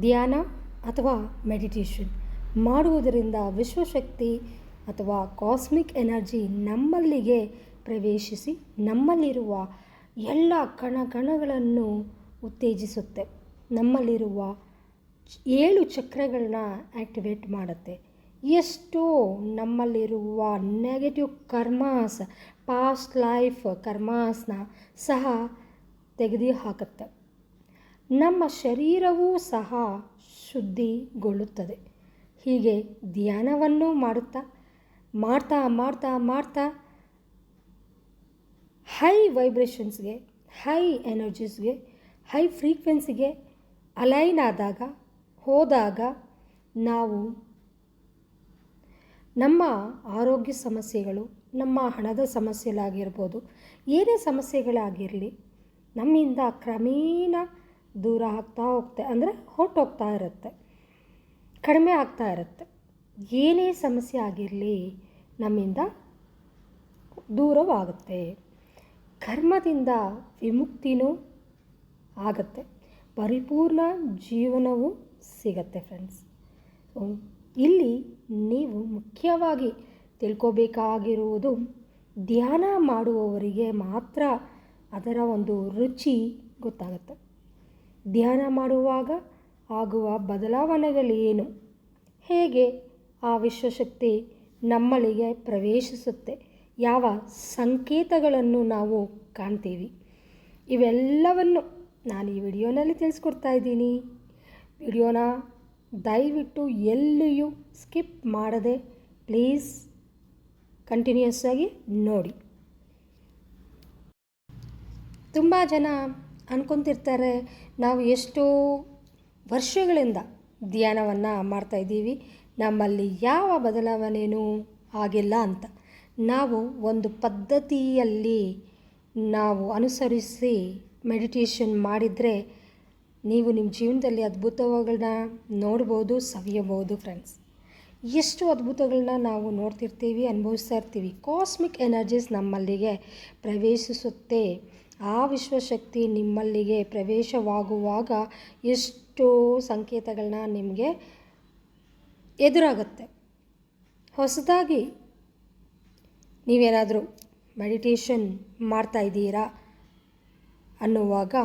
ಧ್ಯಾನ ಅಥವಾ ಮೆಡಿಟೇಷನ್ ಮಾಡುವುದರಿಂದ ವಿಶ್ವಶಕ್ತಿ ಅಥವಾ ಕಾಸ್ಮಿಕ್ ಎನರ್ಜಿ ನಮ್ಮಲ್ಲಿಗೆ ಪ್ರವೇಶಿಸಿ ನಮ್ಮಲ್ಲಿರುವ ಎಲ್ಲ ಕಣಗಳನ್ನು ಉತ್ತೇಜಿಸುತ್ತೆ. ನಮ್ಮಲ್ಲಿರುವ 7 ಚಕ್ರಗಳನ್ನ ಆ್ಯಕ್ಟಿವೇಟ್ ಮಾಡುತ್ತೆ. ಎಷ್ಟೋ ನಮ್ಮಲ್ಲಿರುವ ನೆಗೆಟಿವ್ ಕರ್ಮಾಸ್, ಪಾಸ್ಟ್ ಲೈಫ್ ಕರ್ಮಾಸ್ನ ಸಹ ತೆಗೆದುಹಾಕುತ್ತೆ. ನಮ್ಮ ಶರೀರವೂ ಸಹ ಶುದ್ಧಿಗೊಳ್ಳುತ್ತದೆ. ಹೀಗೆ ಧ್ಯಾನವನ್ನು ಮಾಡ್ತಾ ಹೈ ವೈಬ್ರೇಷನ್ಸ್ಗೆ, ಹೈ ಎನರ್ಜೀಸ್ಗೆ, ಹೈ ಫ್ರೀಕ್ವೆನ್ಸಿಗೆ ಅಲೈನ್ ಹೋದಾಗ ನಾವು ನಮ್ಮ ಆರೋಗ್ಯ ಸಮಸ್ಯೆಗಳು, ನಮ್ಮ ಹಣದ ಸಮಸ್ಯೆಗಳಾಗಿರ್ಬೋದು, ಏನೇ ಸಮಸ್ಯೆಗಳಾಗಿರಲಿ ನಮ್ಮಿಂದ ಕ್ರಮೇಣ ದೂರ ಆಗ್ತಾ ಹೋಗ್ತೆ, ಅಂದರೆ ಹೊರಟೋಗ್ತಾ ಇರುತ್ತೆ, ಕಡಿಮೆ ಆಗ್ತಾ ಇರುತ್ತೆ. ಏನೇ ಸಮಸ್ಯೆ ಆಗಿರಲಿ ನಮ್ಮಿಂದ ದೂರವಾಗುತ್ತೆ. ಕರ್ಮದಿಂದ ವಿಮುಕ್ತಿನೂ ಆಗುತ್ತೆ, ಪರಿಪೂರ್ಣ ಜೀವನವೂ ಸಿಗತ್ತೆ ಫ್ರೆಂಡ್ಸ್. ಇಲ್ಲಿ ನೀವು ಮುಖ್ಯವಾಗಿ ತಿಳ್ಕೋಬೇಕಾಗಿರುವುದು, ಧ್ಯಾನ ಮಾಡುವವರಿಗೆ ಮಾತ್ರ ಅದರ ಒಂದು ರುಚಿ ಗೊತ್ತಾಗುತ್ತೆ. ಧ್ಯಾನ ಮಾಡುವಾಗ ಆಗುವ ಬದಲಾವಣೆಗಳೇನು, ಹೇಗೆ ಆ ವಿಶ್ವಶಕ್ತಿ ನಮ್ಮಲ್ಲಿಗೆ ಪ್ರವೇಶಿಸುತ್ತೆ, ಯಾವ ಸಂಕೇತಗಳನ್ನು ನಾವು ಕಾಣ್ತೀವಿ, ಇವೆಲ್ಲವನ್ನು ನಾನು ಈ ವಿಡಿಯೋನಲ್ಲಿ ತಿಳಿಸ್ಕೊಡ್ತಾ ಇದ್ದೀನಿ. ವಿಡಿಯೋನ ದಯವಿಟ್ಟು ಎಲ್ಲಿಯೂ ಸ್ಕಿಪ್ ಮಾಡದೆ ಪ್ಲೀಸ್ ಕಂಟಿನ್ಯೂಸ್ ಆಗಿ ನೋಡಿ. ತುಂಬ ಜನ ಅಂದ್ಕೊತಿರ್ತಾರೆ, ನಾವು ಎಷ್ಟೋ ವರ್ಷಗಳಿಂದ ಧ್ಯಾನವನ್ನು ಮಾಡ್ತಾಯಿದ್ದೀವಿ, ನಮ್ಮಲ್ಲಿ ಯಾವ ಬದಲಾವಣೆಯೂ ಆಗಿಲ್ಲ ಅಂತ. ನಾವು ಒಂದು ಪದ್ಧತಿಯಲ್ಲಿ ನಾವು ಅನುಸರಿಸಿ ಮೆಡಿಟೇಷನ್ ಮಾಡಿದರೆ ನೀವು ನಿಮ್ಮ ಜೀವನದಲ್ಲಿ ಅದ್ಭುತಗಳನ್ನ ನೋಡ್ಬೋದು, ಸವಿಯಬಹುದು ಫ್ರೆಂಡ್ಸ್. ಎಷ್ಟು ಅದ್ಭುತಗಳನ್ನ ನಾವು ನೋಡ್ತಿರ್ತೀವಿ, ಅನುಭವಿಸ್ತಾ ಇರ್ತೀವಿ. ಕಾಸ್ಮಿಕ್ ಎನರ್ಜೀಸ್ ನಮ್ಮಲ್ಲಿಗೆ ಪ್ರವೇಶಿಸುತ್ತೆ. ಆ ವಿಶ್ವಶಕ್ತಿ ನಿಮ್ಮಲ್ಲಿಗೆ ಪ್ರವೇಶವಾಗುವಾಗ ಎಷ್ಟೋ ಸಂಕೇತಗಳನ್ನ ನಿಮಗೆ ಎದುರಾಗುತ್ತೆ. ಹೊಸದಾಗಿ ನೀವೇನಾದರೂ ಮೆಡಿಟೇಷನ್ ಮಾಡ್ತಾಯಿದ್ದೀರಾ ಅನ್ನುವಾಗ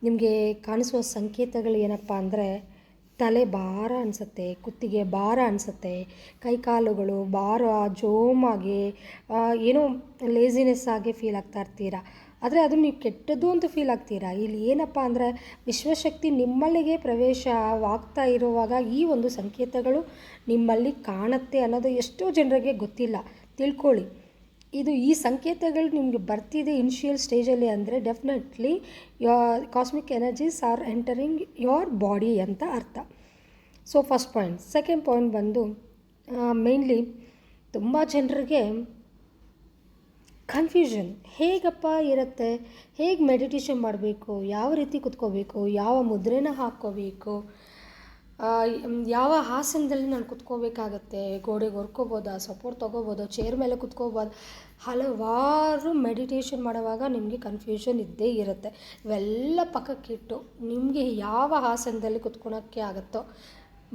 ನಿಮಗೆ ಕಾಣಿಸುವ ಸಂಕೇತಗಳು ಏನಪ್ಪ ಅಂದರೆ, ತಲೆ ಭಾರ ಅನಿಸುತ್ತೆ, ಕುತ್ತಿಗೆ ಭಾರ ಅನಿಸುತ್ತೆ, ಕೈಕಾಲುಗಳು ಭಾರ, ಜೋಮಾಗಿ, ಏನೋ ಲೇಸಿನೆಸ್ ಆಗಿ ಫೀಲ್ ಆಗ್ತಾ ಇರ್ತೀರ. ಆದರೆ ಅದು ನೀವು ಕೆಟ್ಟದ್ದು ಅಂತ ಫೀಲ್ ಆಗ್ತೀರಾ. ಇಲ್ಲಿ ಏನಪ್ಪ ಅಂದರೆ, ವಿಶ್ವಶಕ್ತಿ ನಿಮ್ಮಲ್ಲಿಗೆ ಪ್ರವೇಶವಾಗ್ತಾ ಇರುವಾಗ ಈ ಒಂದು ಸಂಕೇತಗಳು ನಿಮ್ಮಲ್ಲಿ ಕಾಣುತ್ತೆ ಅನ್ನೋದು ಎಷ್ಟೋ ಜನರಿಗೆ ಗೊತ್ತಿಲ್ಲ. ತಿಳ್ಕೊಳ್ಳಿ, ಈ ಸಂಕೇತಗಳು ನಿಮಗೆ ಬರ್ತಿದೆ ಇನಿಷಿಯಲ್ ಸ್ಟೇಜಲ್ಲಿ ಅಂದರೆ definitely cosmic energies R entering your body ಅಂತ ಅರ್ಥ. So first point. Second point ಬಂದು ಮೇನ್ಲಿ ತುಂಬ ಜನರಿಗೆ ಕನ್ಫ್ಯೂಷನ್ ಹೇಗಪ್ಪ ಇರುತ್ತೆ, ಹೇಗೆ ಮೆಡಿಟೇಷನ್ ಮಾಡಬೇಕು, ಯಾವ ರೀತಿ ಕುತ್ಕೋಬೇಕು, ಯಾವ ಮುದ್ರೆನ ಹಾಕ್ಕೋಬೇಕು, ಯಾವ ಆಸನದಲ್ಲಿ ನಾನು ಕುತ್ಕೋಬೇಕಾಗತ್ತೆ, ಗೋಡೆಗೆ ಹೊರ್ಕೋಬೋದಾ, ಸಪೋರ್ಟ್ ತೊಗೋಬೋದಾ, ಚೇರ್ ಮೇಲೆ ಕುತ್ಕೋಬೋದು, ಹಲವಾರು ಮೆಡಿಟೇಷನ್ ಮಾಡುವಾಗ ನಿಮಗೆ ಕನ್ಫ್ಯೂಷನ್ ಇದ್ದೇ ಇರುತ್ತೆ. ಇವೆಲ್ಲ ಪಕ್ಕಕ್ಕಿಟ್ಟು ನಿಮಗೆ ಯಾವ ಆಸನದಲ್ಲಿ ಕುತ್ಕೊಳಕ್ಕೆ ಆಗುತ್ತೋ,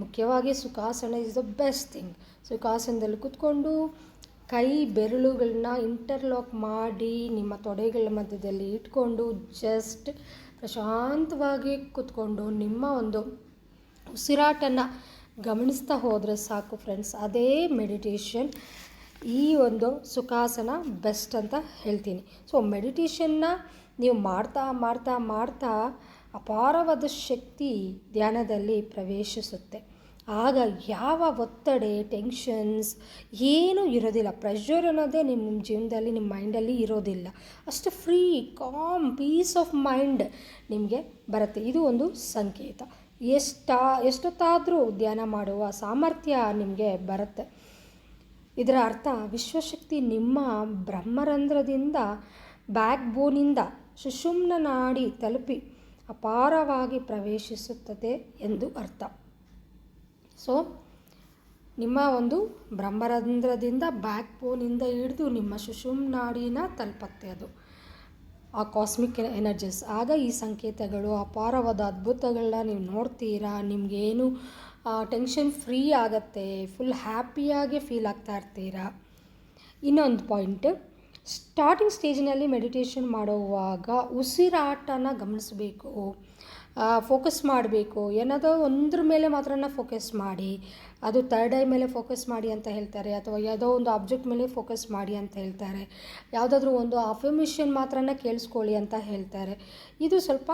ಮುಖ್ಯವಾಗಿ ಸುಖಾಸನ ಇಸ್ ದ ಬೆಸ್ಟ್ ಥಿಂಗ್. ಸುಖಾಸನದಲ್ಲಿ ಕುತ್ಕೊಂಡು ಕೈ ಬೆರಳುಗಳನ್ನ ಇಂಟರ್ಲಾಕ್ ಮಾಡಿ ನಿಮ್ಮ ತೊಡೆಗಳ ಮಧ್ಯದಲ್ಲಿ ಇಟ್ಕೊಂಡು ಜಸ್ಟ್ ಪ್ರಶಾಂತವಾಗಿ ಕುತ್ಕೊಂಡು ನಿಮ್ಮ ಒಂದು ಉಸಿರಾಟನ ಗಮನಿಸ್ತಾ ಹೋದರೆ ಸಾಕು ಫ್ರೆಂಡ್ಸ್. ಅದೇ ಮೆಡಿಟೇಷನ್, ಈ ಒಂದು ಸುಖಾಸನ ಬೆಸ್ಟ್ ಅಂತ ಹೇಳ್ತೀನಿ. ಸೊ ಮೆಡಿಟೇಷನ್ನ ನೀವು ಮಾಡ್ತಾ ಅಪಾರವಾದ ಶಕ್ತಿ ಧ್ಯಾನದಲ್ಲಿ ಪ್ರವೇಶಿಸುತ್ತೆ. ಆಗ ಯಾವ ಒತ್ತಡೆ, ಟೆನ್ಷನ್ಸ್ ಏನೂ ಇರೋದಿಲ್ಲ. ಪ್ರೆಷರ್ ಅನ್ನೋದೇ ನಿಮ್ಮ ಜೀವನದಲ್ಲಿ, ನಿಮ್ಮ ಮೈಂಡಲ್ಲಿ ಇರೋದಿಲ್ಲ. ಅಷ್ಟು free, calm, peace of mind ನಿಮಗೆ ಬರುತ್ತೆ. ಇದು ಒಂದು ಸಂಕೇತ. ಎಷ್ಟೊತ್ತಾದರೂ ಧ್ಯಾನ ಮಾಡುವ ಸಾಮರ್ಥ್ಯ ನಿಮಗೆ ಬರುತ್ತೆ. ಇದರ ಅರ್ಥ ವಿಶ್ವಶಕ್ತಿ ನಿಮ್ಮ ಬ್ರಹ್ಮರಂಧ್ರದಿಂದ, ಬ್ಯಾಕ್ ಬೋನಿಂದ ಸುಷುಮ್ನ ನಾಡಿ ತಲುಪಿ ಅಪಾರವಾಗಿ ಪ್ರವೇಶಿಸುತ್ತದೆ ಎಂದು ಅರ್ಥ. ಸೊ ನಿಮ್ಮ ಒಂದು ಬ್ರಹ್ಮರಂಧ್ರದಿಂದ ಬ್ಯಾಕ್ ಬೋನಿಂದ ಹಿಡಿದು ನಿಮ್ಮ ಸುಷುಮ್ನ ನಾಡಿನ ತಲುಪತ್ತೆ. ಅದು ಆ ಕಾಸ್ಮಿಕ್ ಎನರ್ಜೀಸ್. ಆಗ ಈ ಸಂಕೇತಗಳು ಅಪಾರವಾದ ಅದ್ಭುತಗಳನ್ನ ನೀವು ನೋಡ್ತೀರಾ. ನಿಮಗೇನು ಟೆನ್ಷನ್ ಫ್ರೀ ಆಗುತ್ತೆ, ಫುಲ್ ಹ್ಯಾಪಿಯಾಗಿ ಫೀಲ್ ಆಗ್ತಾ ಇರ್ತೀರಾ. ಇನ್ನೊಂದು ಪಾಯಿಂಟ್, ಸ್ಟಾರ್ಟಿಂಗ್ ಸ್ಟೇಜ್ನಲ್ಲಿ ಮೆಡಿಟೇಷನ್ ಮಾಡುವಾಗ ಉಸಿರಾಟನ ಗಮನಿಸಬೇಕು, ಫೋಕಸ್ ಮಾಡಬೇಕು. ಏನಾದರೂ ಒಂದ್ರ ಮೇಲೆ ಮಾತ್ರ ಫೋಕಸ್ ಮಾಡಿ, ಅದು ಥರ್ಡ್ ಐ ಮೇಲೆ ಫೋಕಸ್ ಮಾಡಿ ಅಂತ ಹೇಳ್ತಾರೆ, ಅಥವಾ ಯಾವುದೋ ಒಂದು ಆಬ್ಜೆಕ್ಟ್ ಮೇಲೆ ಫೋಕಸ್ ಮಾಡಿ ಅಂತ ಹೇಳ್ತಾರೆ. ಯಾವುದಾದ್ರೂ ಒಂದು ಅಫರ್ಮೇಷನ್ ಮಾತ್ರ ಕೇಳಿಸ್ಕೊಳ್ಳಿ ಅಂತ ಹೇಳ್ತಾರೆ. ಇದು ಸ್ವಲ್ಪ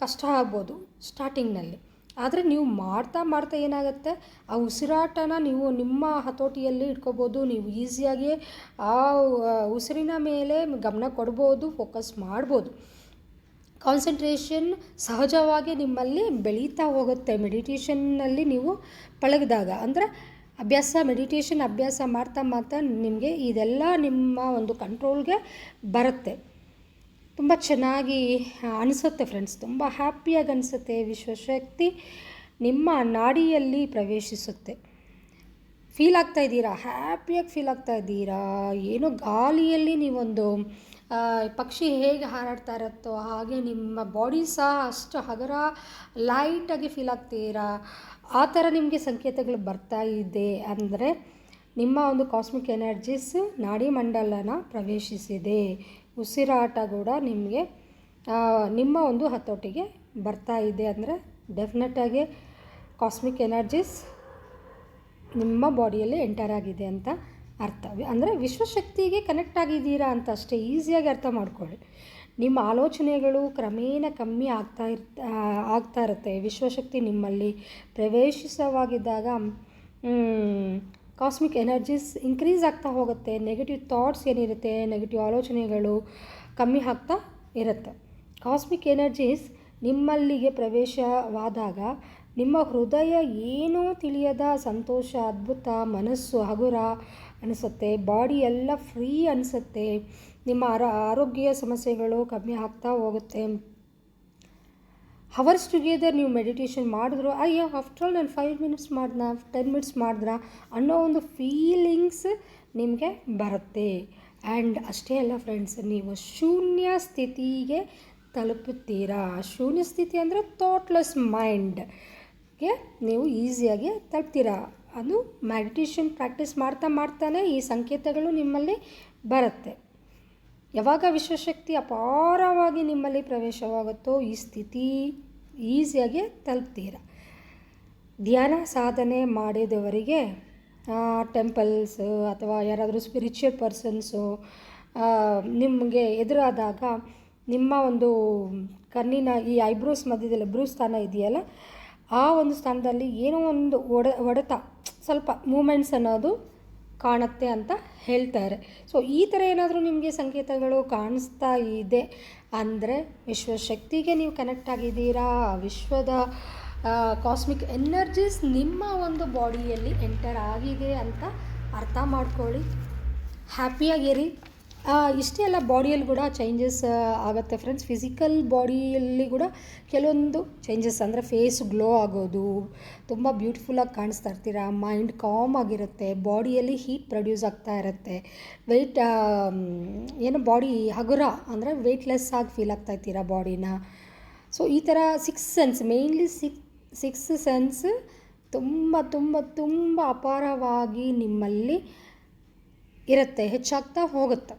ಕಷ್ಟ ಆಗ್ಬೋದು ಸ್ಟಾರ್ಟಿಂಗ್ನಲ್ಲಿ. ಆದರೆ ನೀವು ಮಾಡ್ತಾ ಮಾಡ್ತಾ ಏನಾಗುತ್ತೆ, ಆ ಉಸಿರಾಟನ ನೀವು ನಿಮ್ಮ ಹತೋಟಿಯಲ್ಲಿ ಇಟ್ಕೋಬೋದು. ನೀವು ಈಸಿಯಾಗಿ ಆ ಉಸಿರಿನ ಮೇಲೆ ಗಮನ ಕೊಡ್ಬೋದು, ಫೋಕಸ್ ಮಾಡ್ಬೋದು. ಕಾನ್ಸಂಟ್ರೇಷನ್ ಸಹಜವಾಗಿ ನಿಮ್ಮಲ್ಲಿ ಬೆಳೀತಾ ಹೋಗುತ್ತೆ ಮೆಡಿಟೇಷನ್ನಲ್ಲಿ ನೀವು ಪಳಗಿದಾಗ. ಅಂದರೆ ಮೆಡಿಟೇಷನ್ ಅಭ್ಯಾಸ ಮಾಡ್ತಾ ಮಾಡ್ತಾ ನಿಮಗೆ ಇದೆಲ್ಲ ನಿಮ್ಮ ಒಂದು ಕಂಟ್ರೋಲ್ಗೆ ಬರುತ್ತೆ. ತುಂಬ ಚೆನ್ನಾಗಿ ಅನಿಸುತ್ತೆ ಫ್ರೆಂಡ್ಸ್, ತುಂಬ ಹ್ಯಾಪಿಯಾಗಿ ಅನಿಸುತ್ತೆ. ವಿಶ್ವಶಕ್ತಿ ನಿಮ್ಮ ನಾಡಿಯಲ್ಲಿ ಪ್ರವೇಶಿಸುತ್ತೆ. ಫೀಲ್ ಆಗ್ತಾ ಇದ್ದೀರಾ, ಹ್ಯಾಪಿಯಾಗಿ ಫೀಲ್ ಆಗ್ತಾ ಇದ್ದೀರಾ. ಏನೋ ಗಾಳಿಯಲ್ಲಿ ನೀವೊಂದು ಪಕ್ಷಿ ಹೇಗೆ ಹಾರಾಡ್ತಾ ಇರುತ್ತೋ ಹಾಗೆ ನಿಮ್ಮ ಬಾಡಿ ಸಹ ಅಷ್ಟು ಹಗರ ಲೈಟಾಗಿ ಫೀಲ್ ಆಗ್ತೀರಾ. ಆ ಥರ ನಿಮಗೆ ಸಂಕೇತಗಳು ಬರ್ತಾ ಇದೆ ಅಂದರೆ ನಿಮ್ಮ ಒಂದು ಕಾಸ್ಮಿಕ್ ಎನರ್ಜೀಸ್ ನಾಡಿ ಮಂಡಲನ ಪ್ರವೇಶಿಸಿದೆ. ಉಸಿರಾಟ ಕೂಡ ನಿಮಗೆ ನಿಮ್ಮ ಒಂದು ಹತೋಟಿಗೆ ಬರ್ತಾ ಇದೆ ಅಂದರೆ ಡೆಫಿನೆಟಾಗಿ ಕಾಸ್ಮಿಕ್ ಎನರ್ಜೀಸ್ ನಿಮ್ಮ ಬಾಡಿಯಲ್ಲಿ ಎಂಟರ್ ಆಗಿದೆ ಅಂತ ಅರ್ಥ. ಅಂದರೆ ವಿಶ್ವಶಕ್ತಿಗೆ ಕನೆಕ್ಟ್ ಆಗಿದ್ದೀರಾ ಅಂತ ಅಷ್ಟೇ, ಈಸಿಯಾಗಿ ಅರ್ಥ ಮಾಡ್ಕೊಳ್ಳಿ. ನಿಮ್ಮ ಆಲೋಚನೆಗಳು ಕ್ರಮೇಣ ಕಮ್ಮಿ ಆಗ್ತಾ ಇರುತ್ತೆ. ವಿಶ್ವಶಕ್ತಿ ನಿಮ್ಮಲ್ಲಿ ಪ್ರವೇಶಿಸವಾಗಿದ್ದಾಗ ಕಾಸ್ಮಿಕ್ ಎನರ್ಜೀಸ್ ಇನ್ಕ್ರೀಸ್ ಆಗ್ತಾ ಹೋಗುತ್ತೆ. ನೆಗೆಟಿವ್ ಥಾಟ್ಸ್ ಏನಿರುತ್ತೆ, ನೆಗೆಟಿವ್ ಆಲೋಚನೆಗಳು ಕಮ್ಮಿ ಆಗ್ತಾ ಇರುತ್ತೆ. ಕಾಸ್ಮಿಕ್ ಎನರ್ಜೀಸ್ ನಿಮ್ಮಲ್ಲಿಗೆ ಪ್ರವೇಶವಾದಾಗ ನಿಮ್ಮ ಹೃದಯ ಏನೂ ತಿಳಿಯದ ಸಂತೋಷ, ಅದ್ಭುತ, ಮನಸ್ಸು ಹಗುರ ಅನಿಸುತ್ತೆ, ಬಾಡಿ ಎಲ್ಲ ಫ್ರೀ ಅನಿಸುತ್ತೆ. ನಿಮ್ಮ ಆರೋಗ್ಯ ಸಮಸ್ಯೆಗಳು ಕಮ್ಮಿ ಆಗ್ತಾ ಹೋಗುತ್ತೆ. ಹವರ್ಸ್ ಟುಗೆದರ್ ನೀವು ಮೆಡಿಟೇಷನ್ ಮಾಡಿದ್ರು, ಅಯ್ಯೋ ಆಫ್ಟರ್ ಆಲ್ ನಾನು 5 ಮಿನಿಟ್ಸ್ ಮಾಡಿದ್ನ, 10 ಮಿನಿಟ್ಸ್ ಮಾಡಿದ್ರ ಅನ್ನೋ ಒಂದು ಫೀಲಿಂಗ್ಸ್ ನಿಮಗೆ ಬರುತ್ತೆ. ಆ್ಯಂಡ್ ಅಷ್ಟೇ ಅಲ್ಲ ಫ್ರೆಂಡ್ಸ್, ನೀವು ಶೂನ್ಯ ಸ್ಥಿತಿಗೆ ತಲುಪುತ್ತೀರಾ. ಶೂನ್ಯ ಸ್ಥಿತಿ ಅಂದರೆ ಥಾಟ್ಲೆಸ್ ಮೈಂಡ್ಗೆ ನೀವು ಈಸಿಯಾಗಿ ತಲುಪ್ತೀರಾ. ಅದು ಮೆಡಿಟೇಷನ್ ಪ್ರಾಕ್ಟೀಸ್ ಮಾಡ್ತಾನೆ ಈ ಸಂಕೇತಗಳು ನಿಮ್ಮಲ್ಲಿ ಬರುತ್ತೆ. ಯಾವಾಗ ವಿಶ್ವಶಕ್ತಿ ಅಪಾರವಾಗಿ ನಿಮ್ಮಲ್ಲಿ ಪ್ರವೇಶವಾಗುತ್ತೋ ಈ ಸ್ಥಿತಿ ಈಸಿಯಾಗಿ ತಲುಪ್ತೀರ. ಧ್ಯಾನ ಸಾಧನೆ ಮಾಡಿದವರಿಗೆ ಟೆಂಪಲ್ಸ್ ಅಥವಾ ಯಾರಾದರೂ ಸ್ಪಿರಿಚುವಲ್ ಪರ್ಸನ್ಸು ನಿಮಗೆ ಎದುರಾದಾಗ ನಿಮ್ಮ ಒಂದು ಕಣ್ಣಿನ ಈ ಐಬ್ರೋಸ್ ಮಧ್ಯದಲ್ಲಿ ಬ್ರೂ ಸ್ಥಾನ ಇದೆಯಲ್ಲ, ಆ ಒಂದು ಸ್ಥಾನದಲ್ಲಿ ಏನೋ ಒಂದು ಹೊಡೆತ ಸ್ವಲ್ಪ ಮೂಮೆಂಟ್ಸ್ ಅನ್ನೋದು ಕಾಣುತ್ತೆ ಅಂತ ಹೇಳ್ತಾರೆ. ಸೊ ಈ ಥರ ಏನಾದರೂ ನಿಮಗೆ ಸಂಕೇತಗಳು ಕಾಣಿಸ್ತಾ ಇದೆ ಅಂದರೆ ವಿಶ್ವಶಕ್ತಿಗೆ ನೀವು ಕನೆಕ್ಟ್ ಆಗಿದ್ದೀರಾ. ವಿಶ್ವದ ಕಾಸ್ಮಿಕ್ ಎನರ್ಜೀಸ್ ನಿಮ್ಮ ಒಂದು ಬಾಡಿಯಲ್ಲಿ ಎಂಟರ್ ಆಗಿದೆ ಅಂತ ಅರ್ಥ ಮಾಡ್ಕೊಳ್ಳಿ. ಹ್ಯಾಪಿಯಾಗಿರಿ. ಇಷ್ಟೇ ಅಲ್ಲ, ಬಾಡಿಯಲ್ಲಿ ಕೂಡ ಚೇಂಜಸ್ ಆಗುತ್ತೆ ಫ್ರೆಂಡ್ಸ್. ಫಿಸಿಕಲ್ ಬಾಡಿಯಲ್ಲಿ ಕೂಡ ಕೆಲವೊಂದು ಚೇಂಜಸ್ ಅಂದರೆ ಫೇಸ್ ಗ್ಲೋ ಆಗೋದು, ತುಂಬ ಬ್ಯೂಟಿಫುಲ್ಲಾಗಿ ಕಾಣಿಸ್ತಾ ಇರ್ತೀರ, ಮೈಂಡ್ ಕಾಮ್ ಆಗಿರುತ್ತೆ, ಬಾಡಿಯಲ್ಲಿ ಹೀಟ್ ಪ್ರೊಡ್ಯೂಸ್ ಆಗ್ತಾ ಇರುತ್ತೆ, ವೆಯ್ಟ್ ಏನು ಬಾಡಿ ಹಗುರ ಅಂದರೆ ವೆಯ್ಟ್ಲೆಸ್ ಆಗಿ ಫೀಲ್ ಆಗ್ತಾ ಇರ್ತೀರ ಬಾಡಿನ. ಸೊ ಈ ಥರ 6 ಸೆನ್ಸ್, ಮೇಯ್ನ್ಲಿ 6 ಸೆನ್ಸ್ ತುಂಬ ತುಂಬ ತುಂಬ ಅಪಾರವಾಗಿ ನಿಮ್ಮಲ್ಲಿ ಇರುತ್ತೆ, ಹೆಚ್ಚಾಗ್ತಾ ಹೋಗುತ್ತೆ.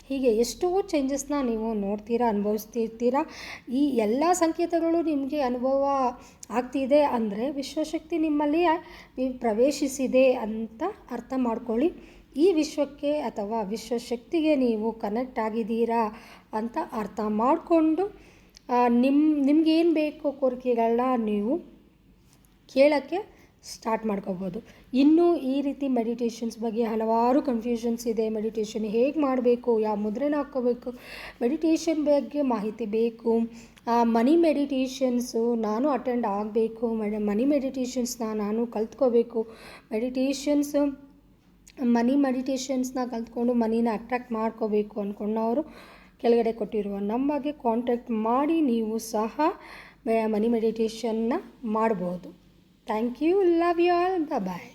ಹೀಗೆ ಎಷ್ಟೋ ಚೇಂಜಸ್ನ ನೀವು ನೋಡ್ತೀರಾ, ಅನುಭವಿಸ್ತಿರ್ತೀರ. ಈ ಎಲ್ಲ ಸಂಕೇತಗಳು ನಿಮಗೆ ಅನುಭವ ಆಗ್ತಿದೆ ಅಂದರೆ ವಿಶ್ವಶಕ್ತಿ ನಿಮ್ಮಲ್ಲಿ ಪ್ರವೇಶಿಸಿದೆ ಅಂತ ಅರ್ಥ ಮಾಡ್ಕೊಳ್ಳಿ. ಈ ವಿಶ್ವಕ್ಕೆ ಅಥವಾ ವಿಶ್ವಶಕ್ತಿಗೆ ನೀವು ಕನೆಕ್ಟ್ ಆಗಿದ್ದೀರಾ ಅಂತ ಅರ್ಥ ಮಾಡಿಕೊಂಡು ನಿಮ್ಗೇನು ಬೇಕು ಕೋರಿಕೆಗಳನ್ನ ನೀವು ಕೇಳೋಕ್ಕೆ ಸ್ಟಾರ್ಟ್ ಮಾಡ್ಕೋಬೋದು. ಇನ್ನೂ ಈ ರೀತಿ ಮೆಡಿಟೇಷನ್ಸ್ ಬಗ್ಗೆ ಹಲವಾರು ಕನ್ಫ್ಯೂಷನ್ಸ್ ಇದೆ. ಮೆಡಿಟೇಷನ್ ಹೇಗೆ ಮಾಡಬೇಕು, ಯಾವ ಮುದ್ರೆನ ಹಾಕ್ಕೋಬೇಕು, ಮೆಡಿಟೇಷನ್ ಬಗ್ಗೆ ಮಾಹಿತಿ ಬೇಕು. ಮನಿ ಮೆಡಿಟೇಷನ್ಸು ನಾನು ಅಟೆಂಡ್ ಆಗಬೇಕು, ಮನಿ ಮೆಡಿಟೇಷನ್ಸ್ನ ನಾನು ಕಲ್ತ್ಕೋಬೇಕು. ಮನಿ ಮೆಡಿಟೇಷನ್ಸ್ನ ಕಲ್ತ್ಕೊಂಡು ಮನಿನ ಅಟ್ರಾಕ್ಟ್ ಮಾಡ್ಕೋಬೇಕು ಅಂದ್ಕೊಂಡವರು ಕೆಳಗಡೆ ಕೊಟ್ಟಿರುವ ನಂಬರ್ಗೆ ಕಾಂಟ್ಯಾಕ್ಟ್ ಮಾಡಿ ನೀವು ಸಹ ಮನಿ ಮೆಡಿಟೇಷನ್ನ ಮಾಡ್ಬೋದು. Thank you. Love you all. Bye-bye.